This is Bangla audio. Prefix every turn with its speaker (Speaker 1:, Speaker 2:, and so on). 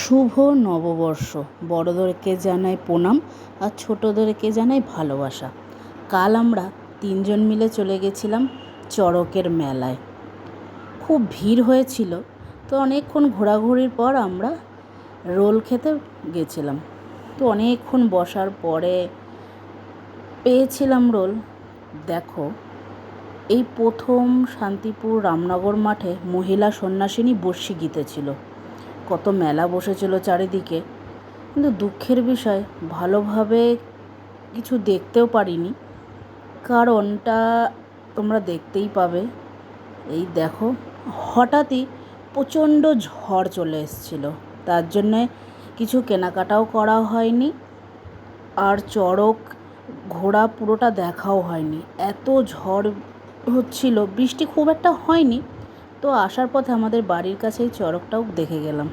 Speaker 1: শুভ নববর্ষ। বড়োদেরকে জানাই প্রণাম আর ছোটোদেরকে জানাই ভালোবাসা। কাল আমরা 3 জন মিলে চলে গেছিলাম চড়কের মেলায়। খুব ভিড় হয়েছিল, তো অনেকক্ষণ ঘোরাঘুরির পর আমরা রোল খেতে গেছিলাম। তো অনেকক্ষণ বসার পরে পেয়েছিলাম রোল। দেখো, এই প্রথম শান্তিপুর রামনগর মাঠে মহিলা সন্ন্যাসিনী বর্ষি গীতেছিল। কত মেলা বসেছিল চারিদিকে, কিন্তু দুঃখের বিষয় ভালোভাবে কিছু দেখতেও পারিনি। কারণটা তোমরা দেখতেই পাবে। এই দেখো, হঠাৎই প্রচণ্ড ঝড় চলে এসেছিল, তার জন্যে কিছু কেনাকাটাও করা হয়নি, আর চড়ক ঘোড়া পুরোটা দেখাও হয়নি। এত ঝড় হচ্ছিল, বৃষ্টি খুব একটা হয়নি। তো আসার পথে আমাদের বাড়ির কাছেই চড়কটাও দেখে গেলাম।